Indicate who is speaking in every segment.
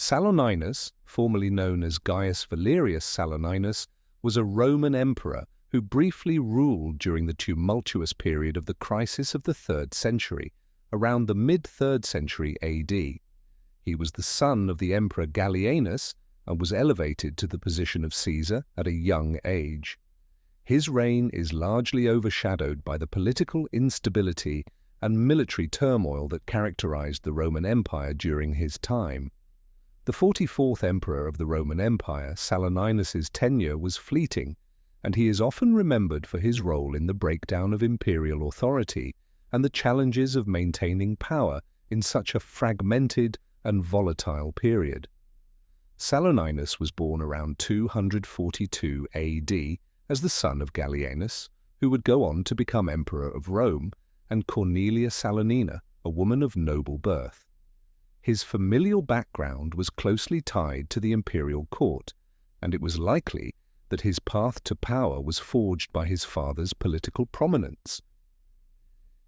Speaker 1: Saloninus, formerly known as Gaius Valerius Saloninus, was a Roman emperor who briefly ruled during the tumultuous period of the crisis of the 3rd century, around the mid-3rd century AD. He was the son of the Emperor Gallienus and was elevated to the position of Caesar at a young age. His reign is largely overshadowed by the political instability and military turmoil that characterized the Roman Empire during his time. The 44th emperor of the Roman Empire, Saloninus's tenure was fleeting, and he is often remembered for his role in the breakdown of imperial authority and the challenges of maintaining power in such a fragmented and volatile period. Saloninus was born around 242 AD as the son of Gallienus, who would go on to become emperor of Rome, and Cornelia Salonina, a woman of noble birth. His familial background was closely tied to the imperial court, and it was likely that his path to power was forged by his father's political prominence.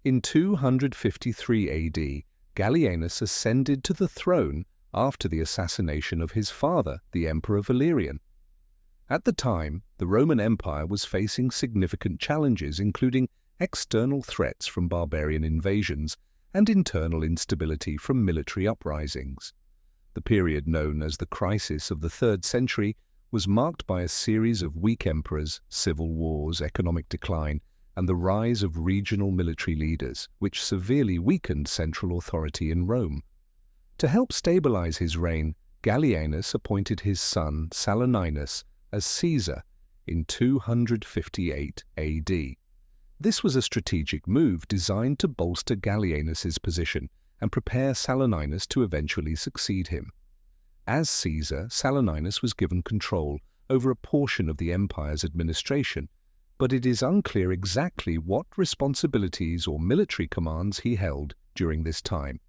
Speaker 1: In 253 AD, Gallienus ascended to the throne after the assassination of his father, the Emperor Valerian. At the time, the Roman Empire was facing significant challenges, including external threats from barbarian invasions and internal instability from military uprisings. The period known as the crisis of the 3rd century was marked by a series of weak emperors, civil wars, economic decline, and the rise of regional military leaders, which severely weakened central authority in Rome. To help stabilize his reign, Gallienus appointed his son Saloninus as Caesar in 258 AD. This was a strategic move designed to bolster Gallienus's position and prepare Saloninus to eventually succeed him. As Caesar, Saloninus was given control over a portion of the empire's administration, but it is unclear exactly what responsibilities or military commands he held during this time.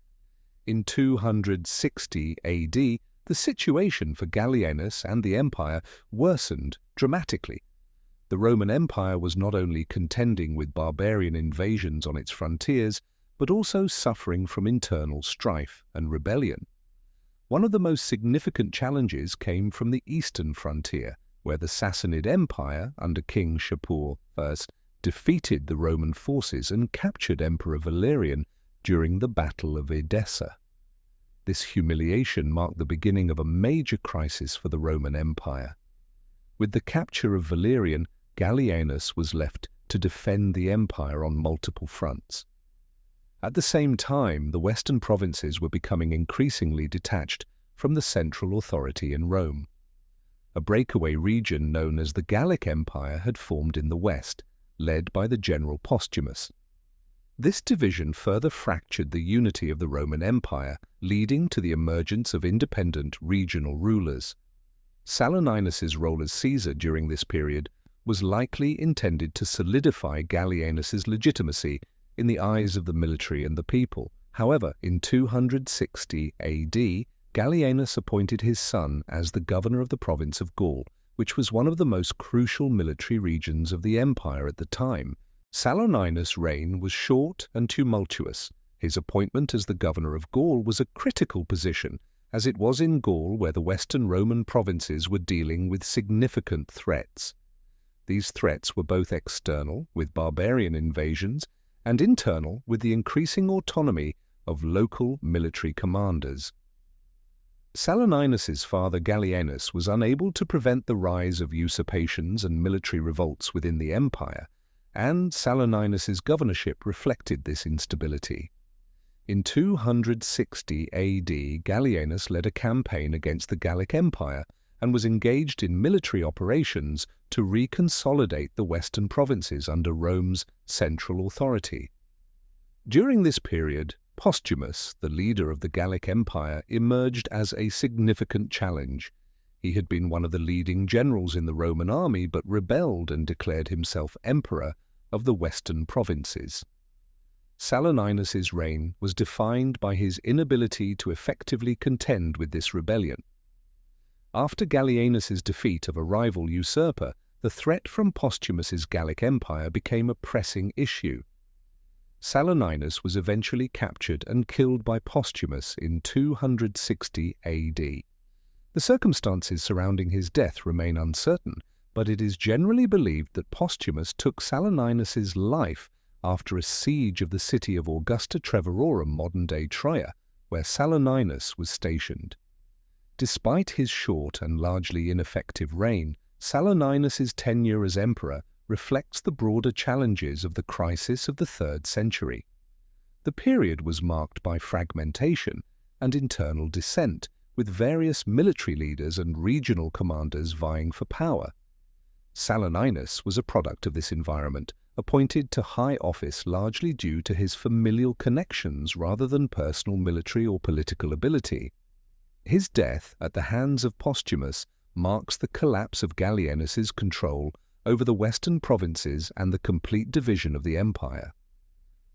Speaker 1: In 260 AD, the situation for Gallienus and the empire worsened dramatically. The Roman Empire was not only contending with barbarian invasions on its frontiers, but also suffering from internal strife and rebellion. One of the most significant challenges came from the eastern frontier, where the Sassanid Empire, under King Shapur I, defeated the Roman forces and captured Emperor Valerian during the Battle of Edessa. This humiliation marked the beginning of a major crisis for the Roman Empire. With the capture of Valerian, Gallienus was left to defend the empire on multiple fronts. At the same time, the western provinces were becoming increasingly detached from the central authority in Rome. A breakaway region known as the Gallic Empire had formed in the west, led by the general Postumus. This division further fractured the unity of the Roman Empire, leading to the emergence of independent regional rulers. Saloninus's role as Caesar during this period was likely intended to solidify Gallienus's legitimacy in the eyes of the military and the people. However, in 260 AD, Gallienus appointed his son as the governor of the province of Gaul, which was one of the most crucial military regions of the empire at the time. Saloninus' reign was short and tumultuous. His appointment as the governor of Gaul was a critical position, as it was in Gaul where the western Roman provinces were dealing with significant threats. These threats were both external, with barbarian invasions, and internal, with the increasing autonomy of local military commanders. Saloninus's father Gallienus was unable to prevent the rise of usurpations and military revolts within the empire, and Saloninus's governorship reflected this instability. In 260 AD, Gallienus led a campaign against the Gallic Empire and was engaged in military operations to reconsolidate the western provinces under Rome's central authority. During this period, Postumus, the leader of the Gallic Empire, emerged as a significant challenge. He had been one of the leading generals in the Roman army, but rebelled and declared himself emperor of the western provinces. Saloninus's reign was defined by his inability to effectively contend with this rebellion. After Gallienus's defeat of a rival usurper, the threat from Postumus's Gallic Empire became a pressing issue. Saloninus was eventually captured and killed by Postumus in 260 AD. The circumstances surrounding his death remain uncertain, but it is generally believed that Postumus took Saloninus's life after a siege of the city of Augusta Treverorum, modern-day Troia, where Saloninus was stationed. Despite his short and largely ineffective reign, Saloninus's tenure as emperor reflects the broader challenges of the crisis of the 3rd century. The period was marked by fragmentation and internal dissent, with various military leaders and regional commanders vying for power. Saloninus was a product of this environment, appointed to high office largely due to his familial connections rather than personal military or political ability. His death at the hands of Postumus marks the collapse of Gallienus's control over the western provinces and the complete division of the empire.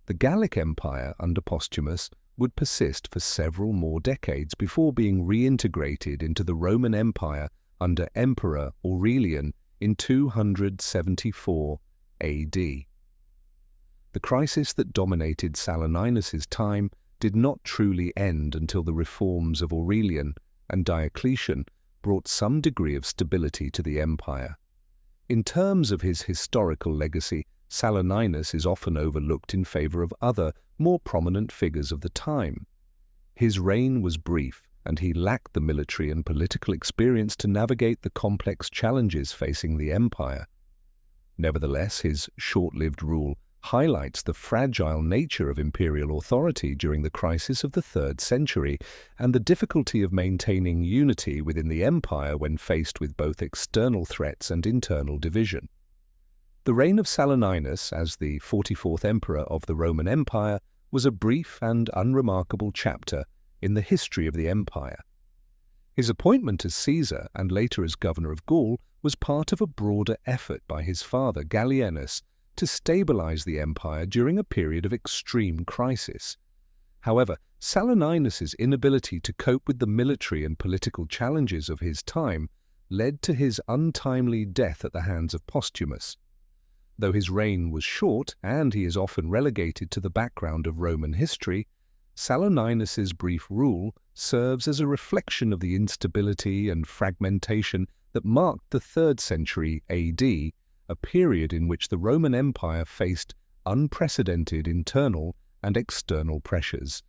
Speaker 1: The Gallic Empire under Postumus would persist for several more decades before being reintegrated into the Roman Empire under Emperor Aurelian in 274 AD. The crisis that dominated Saloninus's time did not truly end until the reforms of Aurelian and Diocletian brought some degree of stability to the empire. In terms of his historical legacy, Saloninus is often overlooked in favor of other, more prominent figures of the time. His reign was brief, and he lacked the military and political experience to navigate the complex challenges facing the empire. Nevertheless, his short-lived rule highlights the fragile nature of imperial authority during the crisis of the 3rd century and the difficulty of maintaining unity within the empire when faced with both external threats and internal division. The reign of Saloninus as the 44th emperor of the Roman Empire was a brief and unremarkable chapter in the history of the empire. His appointment as Caesar and later as governor of Gaul was part of a broader effort by his father Gallienus to stabilize the empire during a period of extreme crisis. However, Saloninus's inability to cope with the military and political challenges of his time led to his untimely death at the hands of Postumus. Though his reign was short and he is often relegated to the background of Roman history, Saloninus's brief rule serves as a reflection of the instability and fragmentation that marked the 3rd century AD, a period in which the Roman Empire faced unprecedented internal and external pressures.